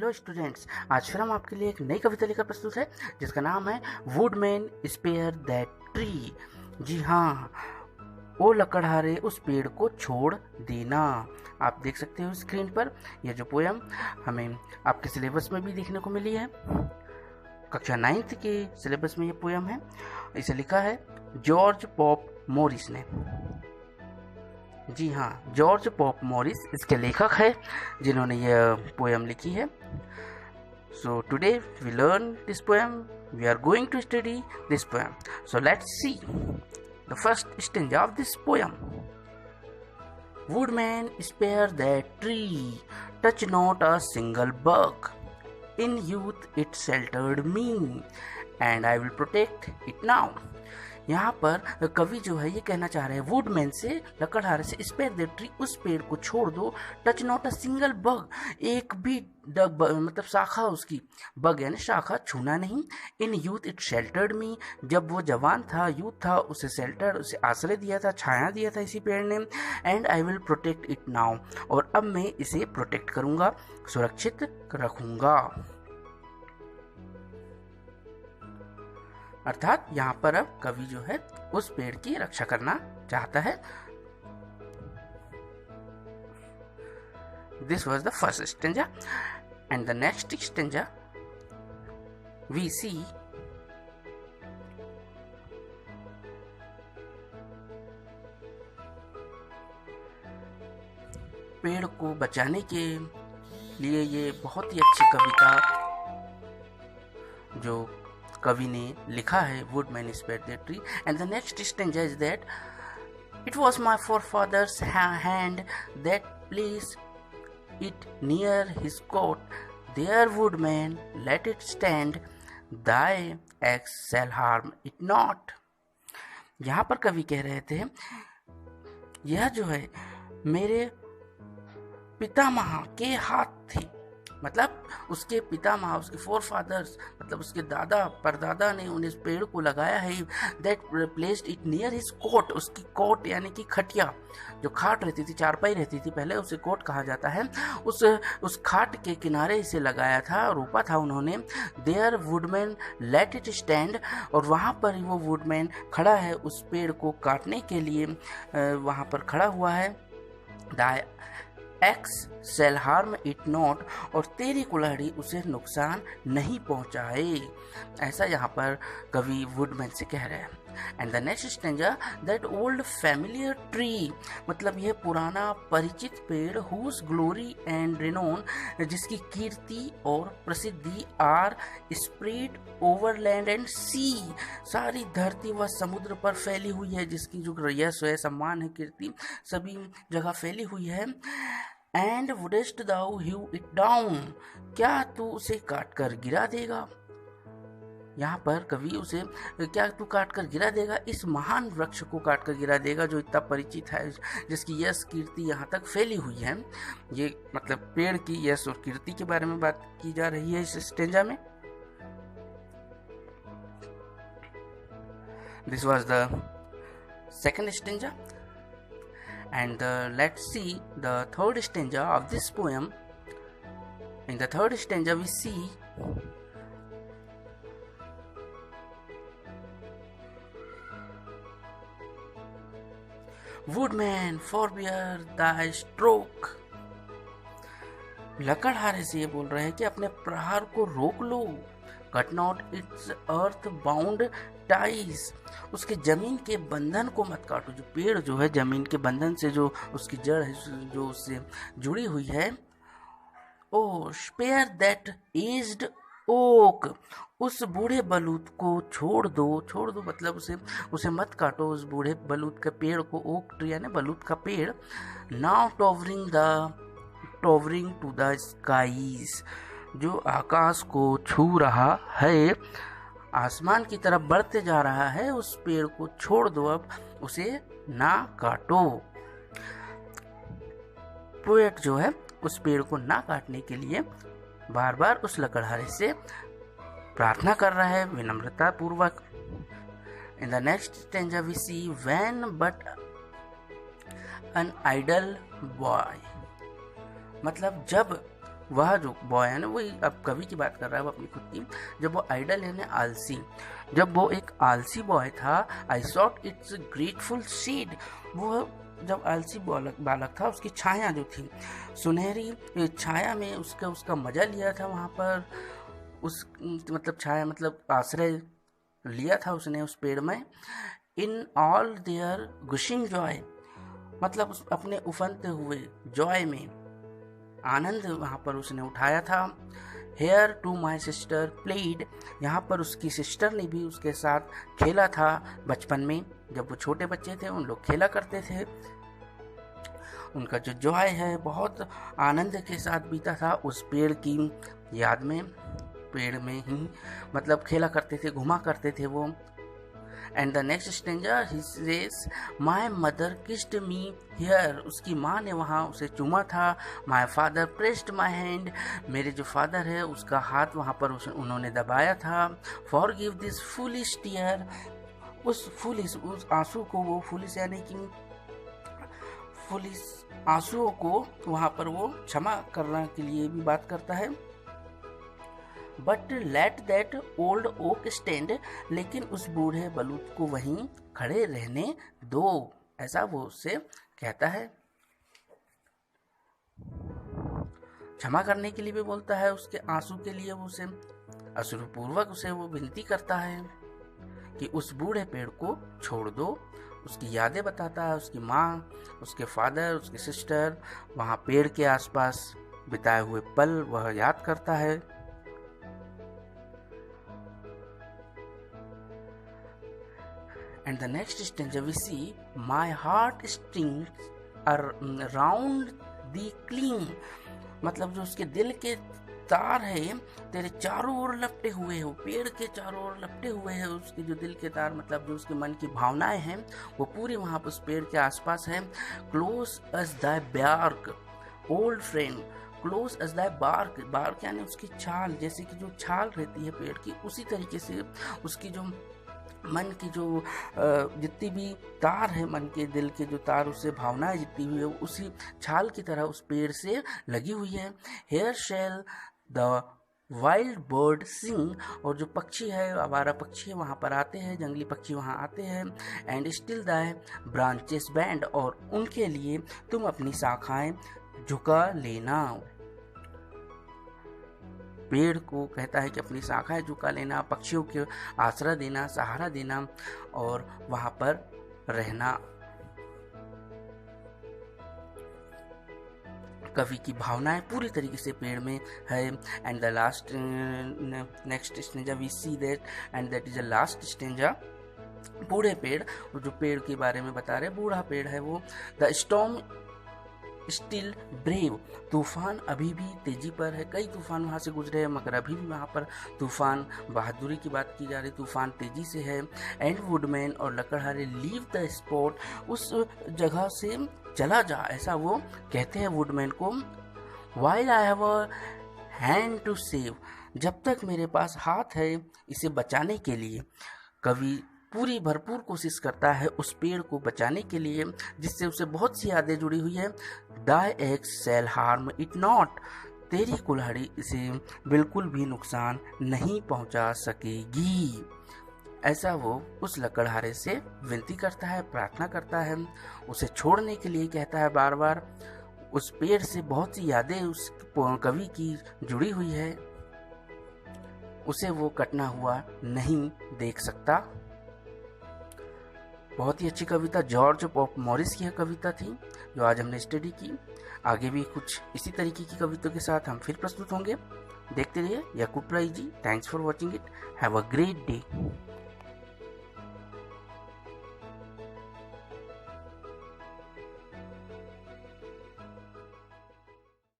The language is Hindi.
हेलो स्टूडेंट्स, आज फिर हम आपके लिए एक नई कविता लेकर प्रस्तुत है जिसका नाम है वुडमैन स्पेयर दैट ट्री। जी हाँ, ओ लकड़हारे उस पेड़ को छोड़ देना। आप देख सकते हो स्क्रीन पर यह जो पोयम हमें आपके सिलेबस में भी देखने को मिली है। कक्षा 9th के सिलेबस में ये पोयम है। इसे लिखा है जॉर्ज पॉप मॉरिस ने। जी हाँ, जॉर्ज पॉप मॉरिस इसके लेखक है जिन्होंने यह पोयम लिखी है। So today we learn this poem, we are going to study this poem. So let's see the first stanza of this poem. Woodman spare that tree, touch not a single bug. In youth it sheltered me, and I will protect it now. यहाँ पर कवि जो है ये कहना चाह रहे हैं वुडमैन से, लकड़हारे से, स्पेयर द ट्री, उस पेड़ को छोड़ दो, touch not a single bug, एक भी डग मतलब शाखा उसकी, बग यानी शाखा, छूना नहीं। इन यूथ इट शेल्टर्ड मी, जब वो जवान था, यूथ था, उसे शेल्टर, उसे आश्रय दिया था, छाया दिया था इसी पेड़ ने। And I will protect it now, और अब मैं इसे प्रोटेक्ट करूँगा, सुरक्षित रखूँगा। अर्थात यहाँ पर अब कवि जो है उस पेड़ की रक्षा करना चाहता है। This was the first stanza and the next stanza we see पेड़ को बचाने के लिए ये बहुत ही अच्छी कविता जो कवि ने लिखा है, woodman spare that tree. And the next stanza is that it was my forefathers hand that placed it near his cot, there woodman let it stand, thy axe shall harm it not. यहाँ पर कवि कह रहे थे यह जो है मेरे पितामह के हाथ थी, मतलब उसके पितामह, उसके फोर फादर्स, मतलब उसके दादा परदादा ने उन्हें इस पेड़ को लगाया है। That placed it near his cot, उसकी कोट यानी कि खटिया, जो खाट रहती थी, चारपाई रहती थी पहले, उसे कोट कहा जाता है, उस खाट के किनारे इसे लगाया था, रोपा था उन्होंने। There woodman let it stand, और वहाँ पर वो वुडमैन खड़ा है, उस पेड़ को काटने के लिए वहाँ पर खड़ा हुआ है। The axe shall harm it not, और तेरी कुल्हाड़ी उसे नुकसान नहीं पहुंचाए, ऐसा यहाँ पर कवि वुडमैन से कह रहे हैं। And the next stanza that old familiar tree, मतलब यह पुराना परिचित पेड़, हुज ग्लोरी एंड रिनोन, जिसकी कीर्ति और प्रसिद्धि are spread over land and sea, सारी धरती व समुद्र पर फैली हुई है, जिसकी जो यश है, सम्मान है, कीर्ति सभी जगह फैली हुई है। And wouldst thou hew it down, क्या तू उसे काट कर गिरा देगा। यहाँ पर कवि उसे क्या तू काट कर गिरा देगा, इस महान वृक्ष को काट कर गिरा देगा जो इतना परिचित है, जिसकी यश कीर्ति यहाँ तक फैली हुई है। ये मतलब पेड़ की यश और कीर्ति के बारे में बात की जा रही है इस स्टेंजा में। This was the second stanza and let's see the third stanza of this poem. In the third stanza we see Woodman forbear thy stroke, लकड़हारे से ये बोल रहे हैं कि अपने प्रहार को रोक लो। Cut not its earth bound ties, उसके जमीन के बंधन को मत काटो। जो पेड़ जो है जमीन के बंधन से, जो उसकी जड़ है जो उससे जुड़ी हुई है। ओ स्पेयर दैट एज्ड ओक, उस बूढ़े बलूत को छोड़ दो मतलब उसे मत काटो, उस बूढ़े बलूत का पेड़ को, ओक ट्री यानी बलूत का पेड़। Now towering to the skies, जो आकाश को छू रहा है, आसमान की तरफ बढ़ते जा रहा है, उस पेड़ को छोड़ दो, अब उसे ना काटो। पोएट जो है उस पेड़ को ना काटने के लिए बार बार उस लकड़हारे से प्रार्थना कर रहा है विनम्रता पूर्वक। In the next stanza we see when but an idle boy, मतलब जब वह जो बॉय है ना, वही अब कवि की बात कर रहा है, वो अपनी खुद की, जब वो आइडल है ना आलसी, जब वो एक आलसी बॉय था, आई सॉट इट्स ग्रेटफुल सीड, वो जब आलसी बालक था, उसकी छाया जो थी, सुनहरी छाया में उसका मजा लिया था वहाँ पर, उस मतलब छाया मतलब आश्रय लिया था उसने उस पेड़ में। इन ऑल देयर गुशिंग जॉय, मतलब अपने उफनते हुए जॉय में आनंद वहाँ पर उसने उठाया था। Here too my sister played, यहाँ पर उसकी सिस्टर ने भी उसके साथ खेला था बचपन में, जब वो छोटे बच्चे थे उन लोग खेला करते थे। उनका जो जॉय है बहुत आनंद के साथ बीता था उस पेड़ की याद में, पेड़ में ही मतलब खेला करते थे, घुमा करते थे वो। And the next stranger he says my mother kissed me here, उसकी माँ ने वहाँ उसे चूमा था। My father pressed my hand, मेरे जो फादर है उसका हाथ वहाँ पर उन्होंने दबाया था। Forgive this foolish tear, उस आंसू को, वो फुलिश यानी कि फुलिश आंसुओं को वहाँ पर वो क्षमा करने के लिए भी बात करता है। But let that old oak stand, लेकिन उस बूढ़े बलूत को वहीं खड़े रहने दो, ऐसा वो उससे कहता है। क्षमा करने के लिए भी बोलता है, उसके आंसू के लिए वो उसे अश्रुपूर्वक उसे वो विनती करता है कि उस बूढ़े पेड़ को छोड़ दो। उसकी यादें बताता है, उसकी माँ, उसके फादर, उसके सिस्टर, वहाँ पेड़ के आसपास बिताए हुए पल वह याद करता है। And the next stanza we see, my heart strings around the cling, मतलब जो उसके दिल के तार है तेरे चारों ओर लपटे हुए हो, पेड़ के चारों ओर लपटे हुए हैं उसके जो दिल के तार, मतलब जो उसके मन की भावनाएं हैं वो पूरी वहाँ पर उस पेड़ के आसपास है। क्लोज अस दाय बार्क ओल्ड फ्रेंड, क्लोज अस दाय बार्क, बार्क यानी उसकी छाल, जैसे कि जो छाल रहती है पेड़ की, उसी तरीके से उसकी जो मन की जो जितनी भी तार है, मन के दिल के जो तार, उससे भावनाएं जितनी हुई है उसी छाल की तरह उस पेड़ से लगी हुई है। Here shall the wild bird sing, और जो पक्षी है, आवारा पक्षी वहाँ पर आते हैं, जंगली पक्षी वहाँ आते हैं। एंड स्टिल दाय ब्रांचेस बैंड, और उनके लिए तुम अपनी शाखाएं झुका लेना। पेड़ को कहता है कि अपनी शाखाएं झुका लेना, पक्षियों के आश्रय देना, सहारा देना और वहाँ पर रहना। कवि की भावनाएं पूरी तरीके से पेड़ में है। And the last next stanza we see that, and that is the last stanza, बूढ़े पेड़, जो पेड़ के बारे में बता रहे, बूढ़ा पेड़ है वो। द स्टॉर्म स्टिल ब्रेव, तूफान अभी भी तेजी पर है, कई तूफान वहाँ से गुजरे हैं मगर अभी भी वहाँ पर तूफान, बहादुरी की बात की जा रही, तूफान तेजी से है। एंड वुडमैन, और लकड़हारे, लीव द स्पॉट, उस जगह से चला जा, ऐसा वो कहते हैं वुडमैन को। While I have a hand to save, जब तक मेरे पास हाथ है इसे बचाने के लिए। कवि पूरी भरपूर कोशिश करता है उस पेड़ को बचाने के लिए, जिससे उसे बहुत सी यादें जुड़ी हुई है। Thy axe shall harm it not, तेरी कुल्हाड़ी इसे बिल्कुल भी नुकसान नहीं पहुंचा सकेगी, ऐसा वो उस लकड़हारे से विनती करता है, प्रार्थना करता है, उसे छोड़ने के लिए कहता है बार बार। उस पेड़ से बहुत सी यादें उस कवि की जुड़ी हुई है, उसे वो कटना हुआ नहीं देख सकता। बहुत ही अच्छी कविता जॉर्ज मॉरिस की कविता थी जो आज हमने स्टडी की। आगे भी कुछ इसी तरीके की कविताओं के साथ हम फिर प्रस्तुत होंगे। देखते रहिए Yakub Rai ji. Thanks for watching it. Have a great day.